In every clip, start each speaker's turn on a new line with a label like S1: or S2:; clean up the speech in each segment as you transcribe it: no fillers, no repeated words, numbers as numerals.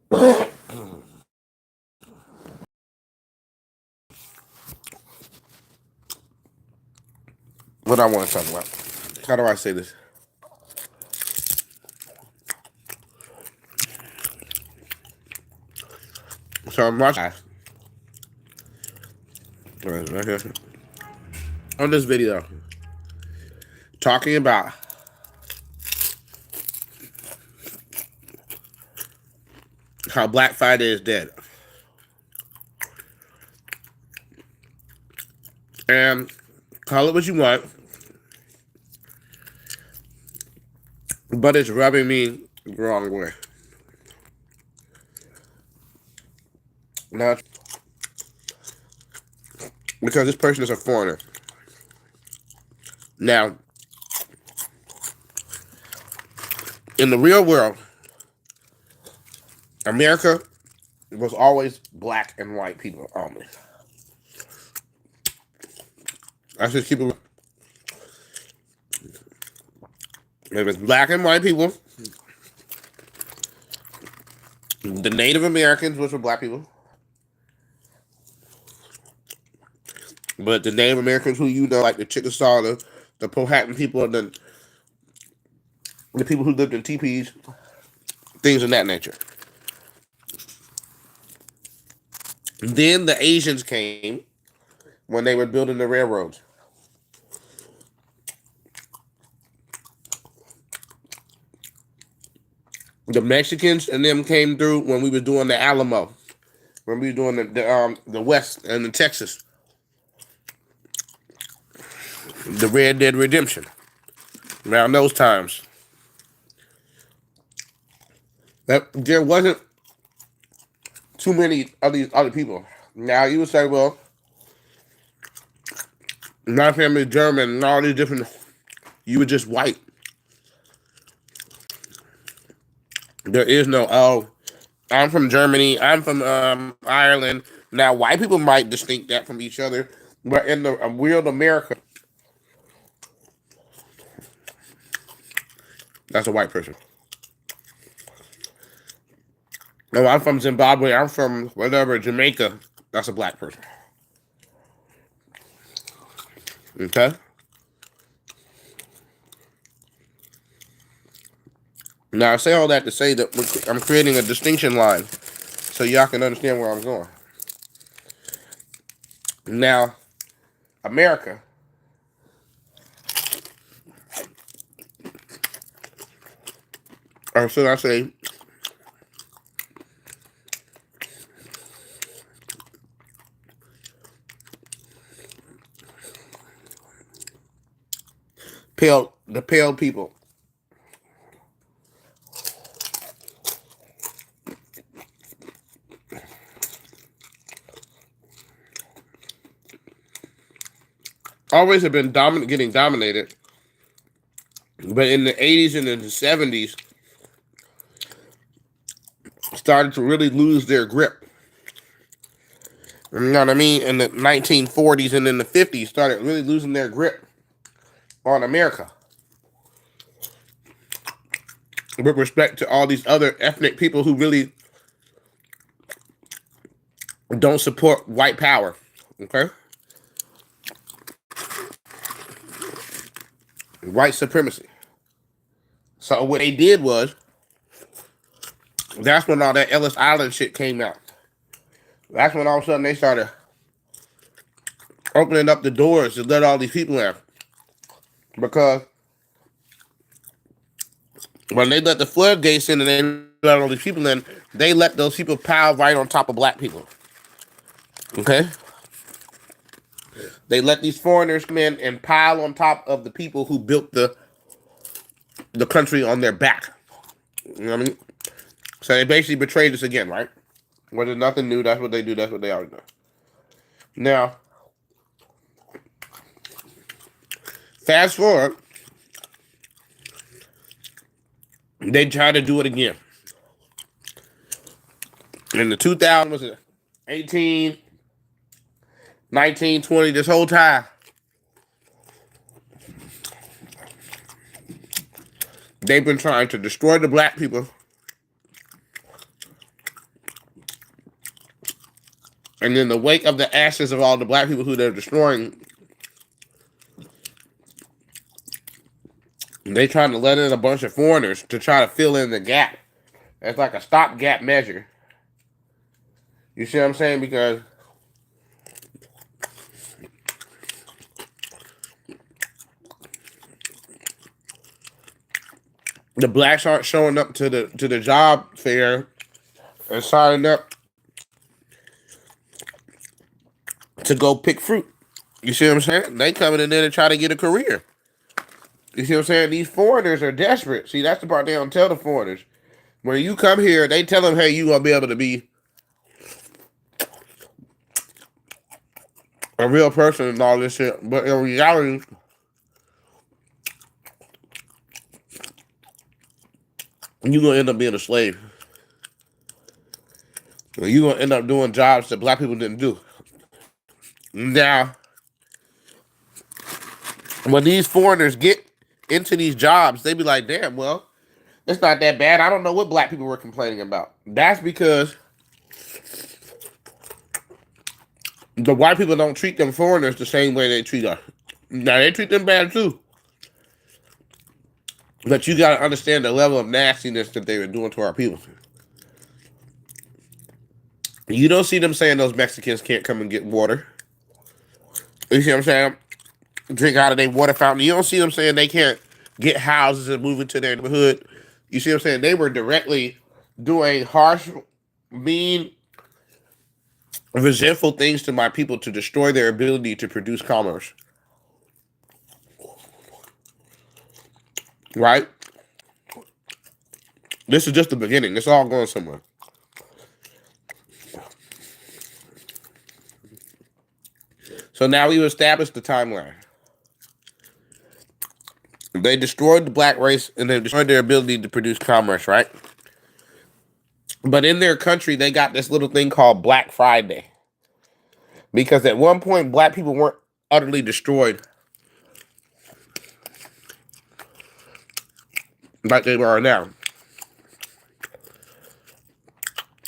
S1: What I want to talk about. How do I say this? So I'm watching right here on this video talking about how Black Friday is dead. And call it what you want, but it's rubbing me the wrong way. Now, because this person is a foreigner. Now, in the real world, America was always black and white people only. I just keep it. If it's black and white people, the Native Americans, which were black people, but the Native Americans who you know, like the Chickasaw, the Powhatan people, and the people who lived in teepees, things of that nature. Then the Asians came when they were building the railroads. The Mexicans and them came through when we were doing the Alamo, when we were doing the West and the Texas, the Red Dead Redemption. Around those times, that there wasn't too many of these other people. Now you would say, well, my family is German and all these different. You were just white. There is no, oh, I'm from Germany, I'm from Ireland. Now, white people might distinct that from each other, but in the real America, that's a white person. No, I'm from Zimbabwe, I'm from whatever, Jamaica, that's a black person. Okay? Now, I say all that to say that I'm creating a distinction line so y'all can understand where I'm going. Now, America, or should I say, the pale people. Always have been getting dominated, but in the 80s and in the 70s, started to really lose their grip. You know what I mean? In the 1940s and in the 50s, started really losing their grip on America with respect to all these other ethnic people who really don't support white power. Okay? White supremacy. So what they did was, that's when all that Ellis Island shit came out. That's when all of a sudden they started opening up the doors to let all these people in. Because when they let the floodgates in and they let all these people in, they let those people pile right on top of black people. Okay? They let these foreigners come in and pile on top of the people who built the country on their back. You know what I mean? So they basically betrayed us again, right? Well, there's nothing new. That's what they do. That's what they always do. Now, fast forward, they try to do it again. In the 2000s, was it 18, 19, 20, this whole time, they've been trying to destroy the black people And in the wake of the ashes of all the black people who they're destroying, they trying to let in a bunch of foreigners to try to fill in the gap. It's like a stopgap measure. You see what I'm saying? Because the blacks aren't showing up to the job fair and signing up to go pick fruit. You see what I'm saying? They coming in there to try to get a career. You see what I'm saying? These foreigners are desperate. See, that's the part they don't tell the foreigners. When you come here, they tell them, hey, you gonna be able to be a real person and all this shit. But in reality, you're gonna end up being a slave. You're gonna end up doing jobs that black people didn't do. Now, when these foreigners get into these jobs, they be like, damn, well, it's not that bad. I don't know what black people were complaining about. That's because the white people don't treat them foreigners the same way they treat us. Now, they treat them bad too. But you got to understand the level of nastiness that they were doing to our people. You don't see them saying those Mexicans can't come and get water. You see what I'm saying? Drink out of their water fountain. You don't see them saying they can't get houses and move into their neighborhood. You see what I'm saying? They were directly doing harsh, mean, resentful things to my people to destroy their ability to produce commerce. Right? This is just the beginning. It's all going somewhere. So now we've established the timeline. They destroyed the black race and they destroyed their ability to produce commerce, right? But in their country, they got this little thing called Black Friday. Because at one point, black people weren't utterly destroyed like they are now.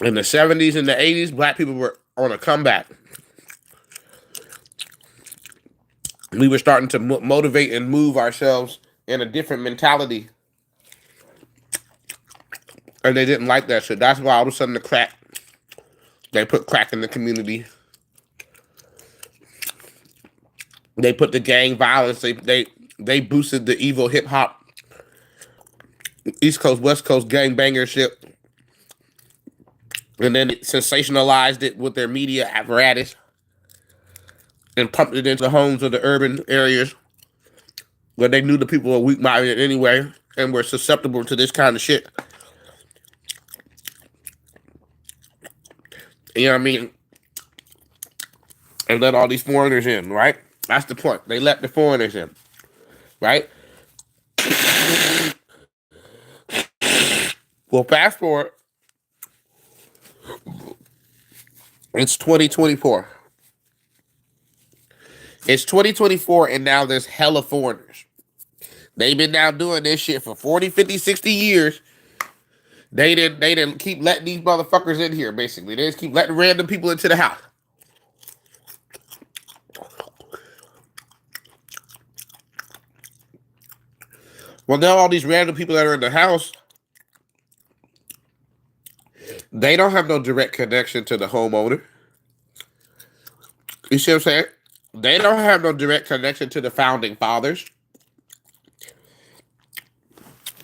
S1: In the 70s and the 80s, black people were on a comeback. We were starting to motivate and move ourselves in a different mentality. And they didn't like that shit. That's why all of a sudden they put crack in the community. They put the gang violence. They boosted the evil hip hop, East Coast, West Coast gangbanger shit. And then it sensationalized it with their media apparatus and pumped it into the homes of the urban areas where they knew the people were weak-minded anyway and were susceptible to this kind of shit. You know what I mean? And let all these foreigners in, right? That's the point. They let the foreigners in, right? Well, fast forward. It's 2024. It's 2024, and now there's hella foreigners. They've been now doing this shit for 40, 50, 60 years. They didn't keep letting these motherfuckers in here, basically. They just keep letting random people into the house. Well, now all these random people that are in the house, they don't have no direct connection to the homeowner. You see what I'm saying? They don't have no direct connection to the founding fathers.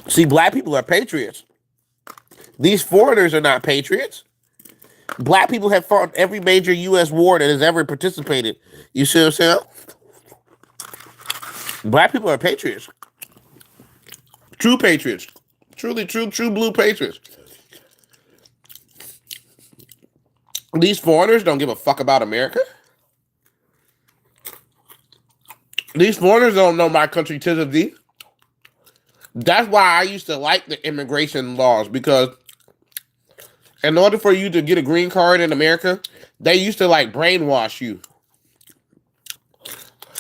S1: See, black people are patriots. These foreigners are not patriots. Black people have fought every major U.S. war that has ever participated. You see what I'm saying? Black people are patriots. True patriots. Truly true blue patriots. These foreigners don't give a fuck about America. These foreigners don't know my country tis of thee. That's why I used to like the immigration laws, because in order for you to get a green card in America, they used to like brainwash you.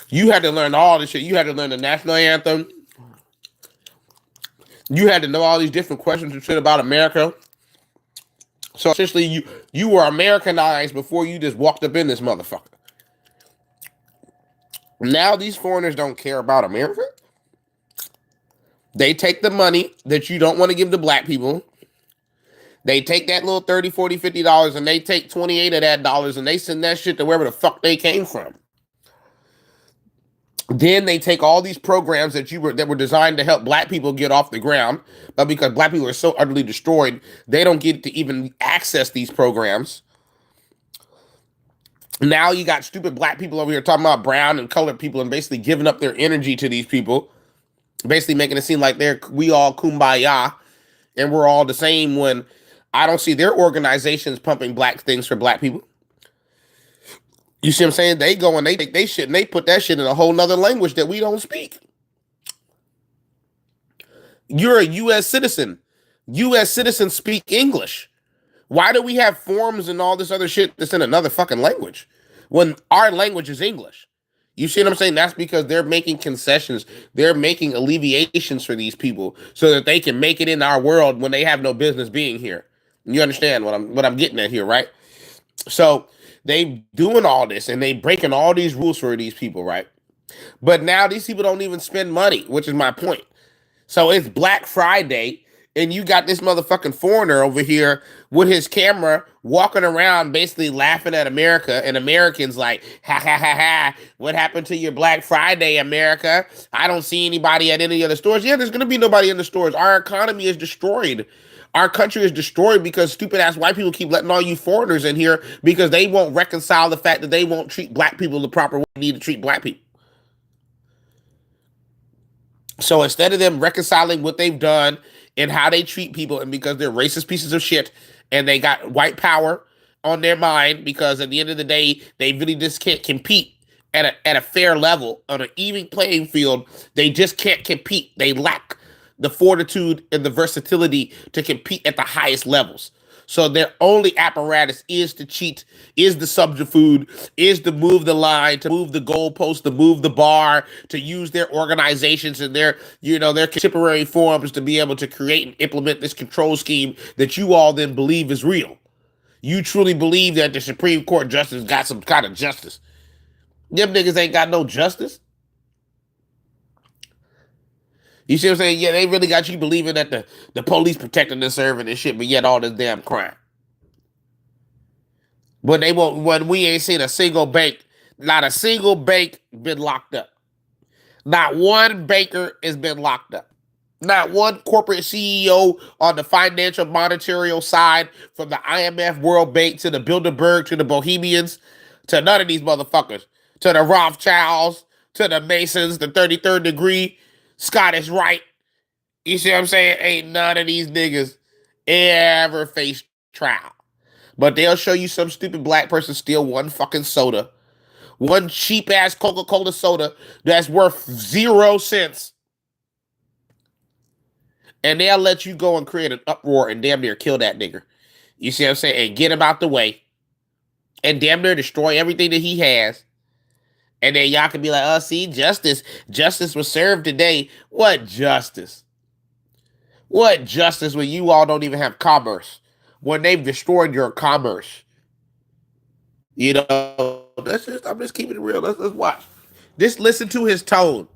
S1: You had to learn all this shit. You had to learn the national anthem. You had to know all these different questions and shit about America. So essentially, you were Americanized before you just walked up in this motherfucker. Now these foreigners don't care about America. They take the money that you don't want to give to black people. They take that little $30, $40, $50 and they take 28 of that dollars and they send that shit to wherever the fuck they came from. Then they take all these programs that were designed to help black people get off the ground, but because black people are so utterly destroyed, they don't get to even access these programs. Now you got stupid black people over here talking about brown and colored people and basically giving up their energy to these people, basically making it seem like we all kumbaya and we're all the same, when I don't see their organizations pumping black things for black people. You see what I'm saying? They go and they take they shit and they put that shit in a whole nother language that we don't speak. You're a U.S. citizen. U.S. citizens speak English. Why do we have forms and all this other shit that's in another fucking language when our language is English? You see what I'm saying? That's because they're making concessions. They're making alleviations for these people so that they can make it in our world when they have no business being here. You understand what I'm getting at here, right? So they doing all this and they breaking all these rules for these people, right? But now these people don't even spend money, which is my point. So it's Black Friday and you got this motherfucking foreigner over here with his camera walking around basically laughing at America, and Americans like, ha ha ha ha, what happened to your Black Friday, America? I don't see anybody at any of the stores. Yeah, there's going to be nobody in the stores. Our economy is destroyed. Our country is destroyed because stupid ass white people keep letting all you foreigners in here because they won't reconcile the fact that they won't treat black people the proper way they need to treat black people. So instead of them reconciling what they've done and how they treat people, and because they're racist pieces of shit and they got white power on their mind, because at the end of the day, they really just can't compete at a fair level on an even playing field. They just can't compete. They lack the fortitude and the versatility to compete at the highest levels. So their only apparatus is to cheat, is the subterfuge, is to move the line, to move the goalpost, to move the bar, to use their organizations and their contemporary forms to be able to create and implement this control scheme that you all then believe is real. You truly believe that the Supreme Court justice got some kind of justice. Them niggas ain't got no justice. You see what I'm saying? Yeah, they really got you believing that the police protecting and serving and shit, but yet all this damn crime. But they won't, when we ain't seen a single bank, not a single bank been locked up. Not one banker has been locked up. Not one corporate CEO on the financial monetary side, from the IMF, World Bank, to the Bilderberg, to the Bohemians, to none of these motherfuckers, to the Rothschilds, to the Masons, the 33rd degree, Scottish Rite. You see what I'm saying? Ain't none of these niggas ever faced trial. But they'll show you some stupid black person steal one fucking soda, one cheap ass Coca-Cola soda that's worth 0 cents. And they'll let you go and create an uproar and damn near kill that nigger. You see what I'm saying? And get him out the way. And damn near destroy everything that he has. And then y'all can be like, oh, see, justice was served today. What justice? What justice when you all don't even have commerce? When they've destroyed your commerce? You know, I'm just keeping it real. Let's watch. Just listen to his tone.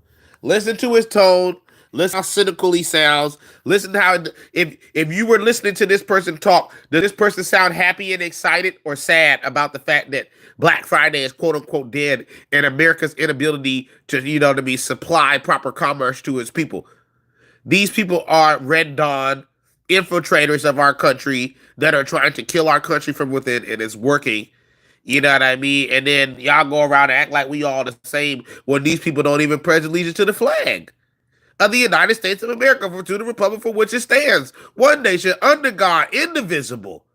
S1: Listen to his tone. Listen how cynical he sounds. Listen to how, if you were listening to this person talk, does this person sound happy and excited or sad about the fact that Black Friday is quote unquote dead and America's inability to be supply proper commerce to its people? These people are Red Dawn infiltrators of our country that are trying to kill our country from within, and it's working. You know what I mean? And then y'all go around and act like we all the same when these people don't even pledge allegiance to the flag of the United States of America, to the republic for which it stands, one nation under God, indivisible,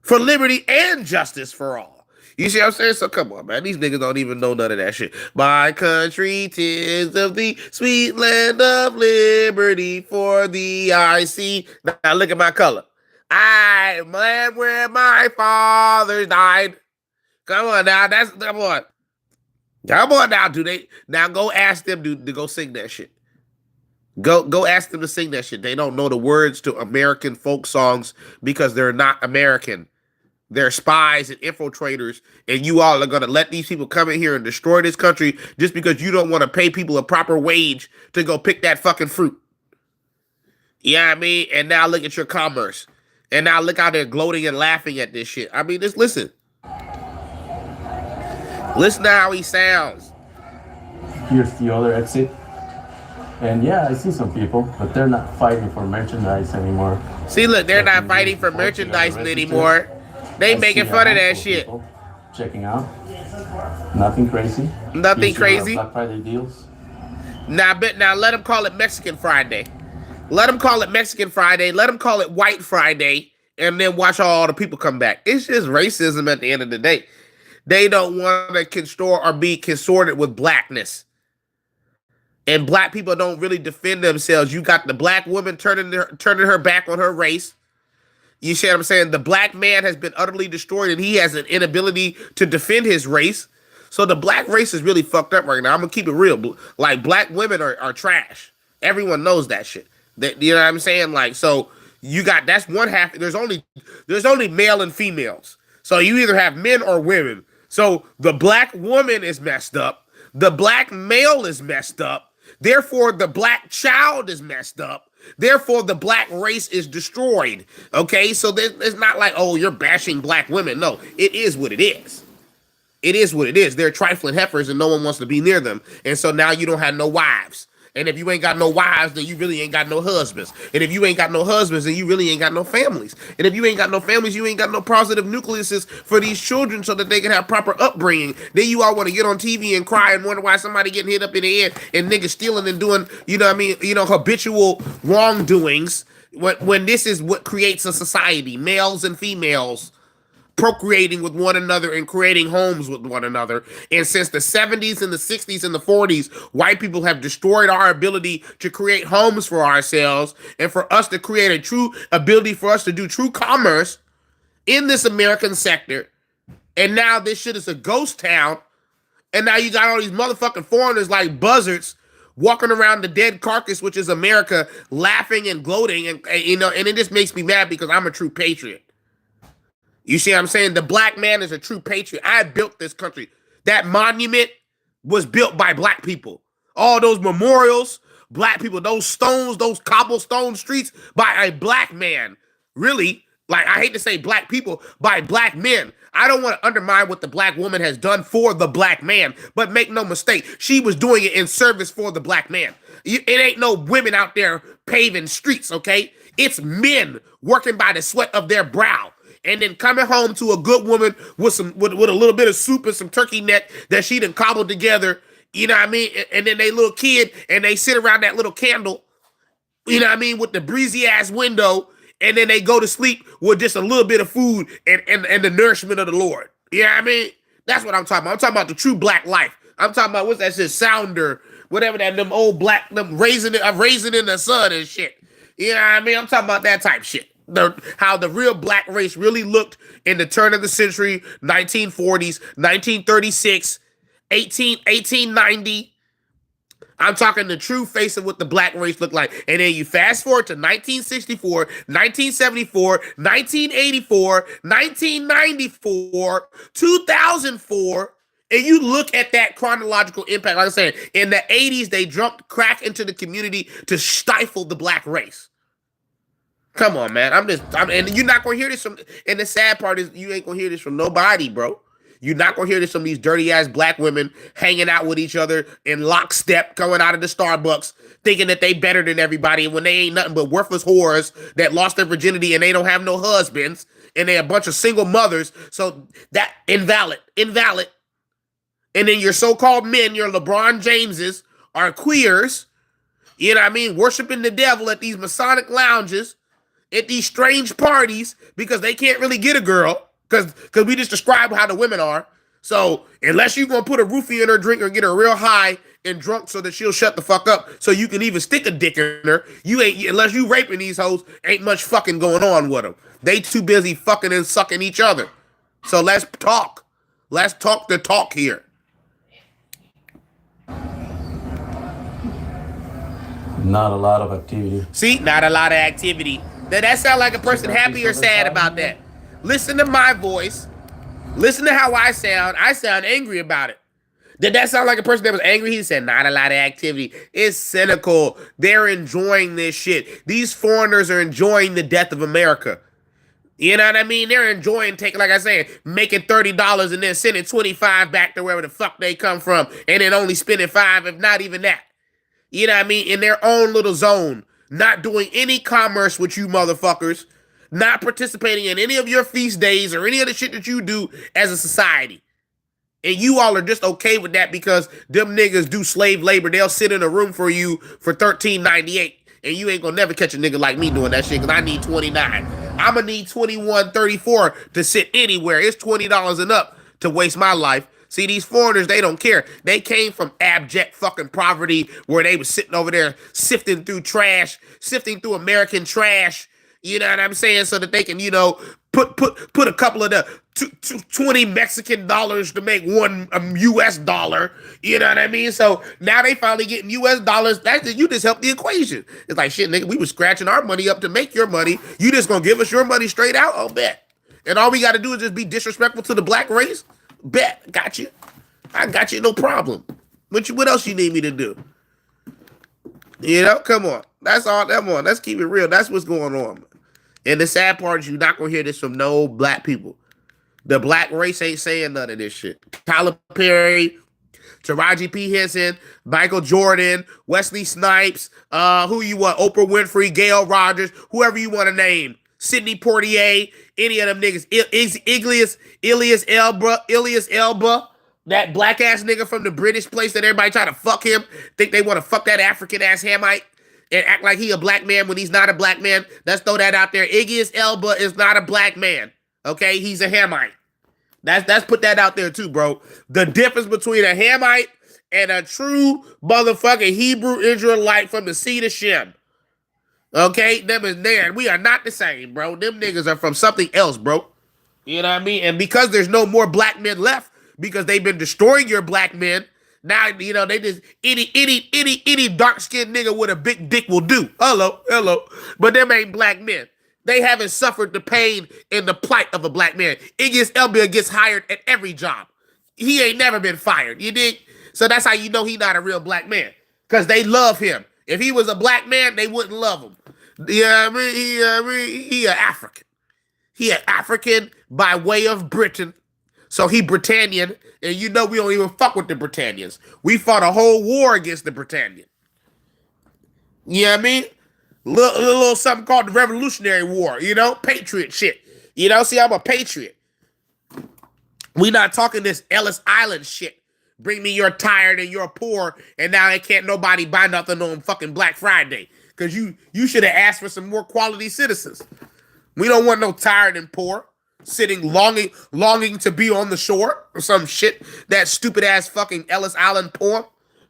S1: for liberty and justice for all. You see what I'm saying? So come on, man. These niggas don't even know none of that shit. My country, 'tis of the sweet land of liberty, for thee I see. Now look at my color. I am land where my fathers died. Come on now. Come on. Come on now. Now go ask them to go sing that shit. Go ask them to sing that shit. They don't know the words to American folk songs because they're not American. They're spies and infiltrators, and you all are gonna let these people come in here and destroy this country just because you don't want to pay people a proper wage to go pick that fucking fruit. Yeah, I mean, and now look at your commerce. And now look how they're gloating and laughing at this shit. I mean, just listen. Listen to how he sounds.
S2: Here's the other exit. And yeah, I see some people, but they're not fighting for merchandise anymore.
S1: See, look, they're not fighting for merchandise anymore. They making fun of that shit.
S2: Checking out. Nothing crazy.
S1: Nothing crazy.
S2: Black Friday deals.
S1: Now let them call it Mexican Friday. Let them call it Mexican Friday. Let them call it White Friday. And then watch all the people come back. It's just racism at the end of the day. They don't want to consorted or be consorted with blackness. And black people don't really defend themselves. You got the black woman turning her back on her race. You see what I'm saying? The black man has been utterly destroyed, and he has an inability to defend his race. So the black race is really fucked up right now. I'm gonna keep it real. Like, black women are trash. Everyone knows that shit. You know what I'm saying? Like, so you got, that's one half. There's only male and females. So you either have men or women. So the black woman is messed up. The black male is messed up. Therefore, the black child is messed up. Therefore, the black race is destroyed. Okay, so it's not like, oh, you're bashing black women. No, it is what it is. It is what it is. They're trifling heifers and no one wants to be near them. And so now you don't have no wives. And if you ain't got no wives, then you really ain't got no husbands. And if you ain't got no husbands, then you really ain't got no families. And if you ain't got no families, you ain't got no positive nucleuses for these children so that they can have proper upbringing. Then you all want to get on TV and cry and wonder why somebody getting hit up in the head and niggas stealing and doing, you know what I mean, habitual wrongdoings when this is what creates a society, males and females procreating with one another and creating homes with one another. And since the 70s and the 60s and the 40s, white people have destroyed our ability to create homes for ourselves and for us to create a true ability for us to do true commerce in this American sector. And now this shit is a ghost town. And now you got all these motherfucking foreigners like buzzards walking around the dead carcass, which is America, laughing and gloating. And it just makes me mad because I'm a true patriot. You see what I'm saying? The black man is a true patriot. I built this country. That monument was built by black people. All those memorials, black people, those stones, those cobblestone streets by a black man. Really, like, I hate to say black people, by black men. I don't want to undermine what the black woman has done for the black man, but make no mistake, she was doing it in service for the black man. It ain't no women out there paving streets, okay? It's men working by the sweat of their brow. And then coming home to a good woman with a little bit of soup and some turkey neck that she done cobbled together, you know what I mean? And then they little kid and they sit around that little candle, you know what I mean, with the breezy ass window, and then they go to sleep with just a little bit of food and the nourishment of the Lord. You know what I mean? That's what I'm talking about. I'm talking about the true black life. I'm talking about, what's that shit, Sounder, whatever that, them old black, them raising in the sun and shit. You know what I mean? I'm talking about that type shit. How the real black race really looked in the turn of the century, 1940s, 1936, 1890. I'm talking the true face of what the black race looked like. And then you fast forward to 1964, 1974, 1984, 1994, 2004, and you look at that chronological impact. Like I said, in the 80s, they dumped crack into the community to stifle the black race. Come on, man. And you're not gonna hear this from. And the sad part is, you ain't gonna hear this from nobody, bro. You're not gonna hear this from these dirty ass black women hanging out with each other in lockstep, coming out of the Starbucks, thinking that they better than everybody, and when they ain't nothing but worthless whores that lost their virginity and they don't have no husbands, and they a bunch of single mothers. So that invalid. And then your so-called men, your LeBron Jameses, are queers. You know what I mean? Worshiping the devil at these Masonic lounges, at these strange parties, because they can't really get a girl, because we just describe how the women are. So unless you're going to put a roofie in her drink or get her real high and drunk so that she'll shut the fuck up so you can even stick a dick in her, unless you raping these hoes, ain't much fucking going on with them. They too busy fucking and sucking each other. So let's talk. Let's talk the talk here.
S2: not a lot of activity.
S1: See, not a lot of activity. That sound like a person happy or sad about that. Listen to my voice. Listen to how I sound. I sound angry about it. Did that sound like a person that was angry? He said, not a lot of activity. It's cynical. They're enjoying this shit. These foreigners are enjoying the death of America. You know what I mean? They're enjoying taking, like I said, making $30 and then sending 25 back to wherever the fuck they come from, and then only spending 5, if not even that. You know what I mean? In their own little zone. Not doing any commerce with you motherfuckers. Not participating in any of your feast days or any of the shit that you do as a society. And you all are just okay with that because them niggas do slave labor. They'll sit in a room for you for $13.98. And you ain't gonna never catch a nigga like me doing that shit because I need 29. I'ma need 21.34 to sit anywhere. It's $20 and up to waste my life. See, these foreigners, they don't care. They came from abject fucking poverty where they was sitting over there sifting through trash, sifting through American trash. You know what I'm saying? So that they can, you know, put a couple of the 20 Mexican dollars to make one US dollar. You know what I mean? So now they finally getting US dollars. You just help the equation. It's like, shit, nigga, we was scratching our money up to make your money. You just gonna give us your money straight out? Oh, bet. And all we got to do is just be disrespectful to the black race? Bet. Got you. I got you, no problem. What else you need me to do? You know, come on. That's all. Come on. Let's keep it real. That's what's going on. And the sad part is you're not going to hear this from no black people. The black race ain't saying none of this shit. Tyler Perry, Taraji P. Henson, Michael Jordan, Wesley Snipes, who you want, Oprah Winfrey, Gail Rogers, whoever you want to name, Sidney Poitier, any of them niggas, Ilias Elba, that black ass nigga from the British place that everybody try to fuck him, think they want to fuck that African ass Hamite and act like he a black man when he's not a black man. Let's throw that out there. Iggy Elba is not a black man. Okay, he's a Hamite. Let's put that out there too, bro. The difference between a Hamite and a true motherfucking Hebrew Israelite from the seed of Shem. Okay, them is there. We are not the same, bro. Them niggas are from something else, bro. You know what I mean? And because there's no more black men left, because they've been destroying your black men, now, you know, they just, any dark-skinned nigga with a big dick will do. Hello. But them ain't black men. They haven't suffered the pain and the plight of a black man. Iggy Elba gets hired at every job. He ain't never been fired. You dig? So that's how you know he not a real black man. Because they love him. If he was a black man, they wouldn't love him. You know what I mean? He an African. He an African by way of Britain. So he Britannian, and you know we don't even fuck with the Britannians. We fought a whole war against the Britannian. You know what I mean? Little something called the Revolutionary War, you know? Patriot shit. You know, see, I'm a patriot. We not talking this Ellis Island shit. Bring me your tired and you're poor, and now ain't can't nobody buy nothing on fucking Black Friday. Because you should have asked for some more quality citizens. We don't want no tired and poor. Sitting longing to be on the shore or some shit. That stupid ass fucking Ellis Island poem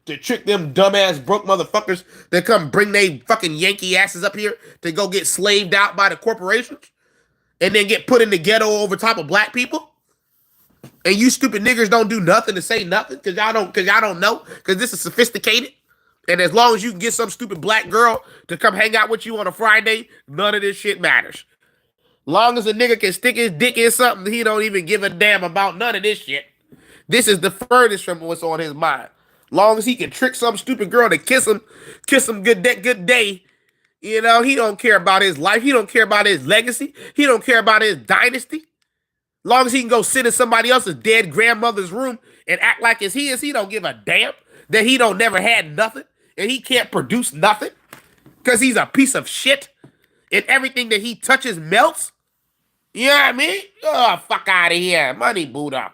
S1: to trick them dumbass broke motherfuckers that come bring they fucking Yankee asses up here to go get slaved out by the corporations and then get put in the ghetto over top of black people. And you stupid niggers don't do nothing to say nothing because y'all don't know because this is sophisticated. And as long as you can get some stupid black girl to come hang out with you on a Friday, none of this shit matters. Long as a nigga can stick his dick in something, he don't even give a damn about none of this shit. This is the furthest from what's on his mind. Long as he can trick some stupid girl to kiss him good day, you know, he don't care about his life. He don't care about his legacy. He don't care about his dynasty. Long as he can go sit in somebody else's dead grandmother's room and act like it's his, he don't give a damn that he don't never had nothing and he can't produce nothing because he's a piece of shit and everything that he touches melts. You know what I mean? Oh, fuck out of here. Money Buddha.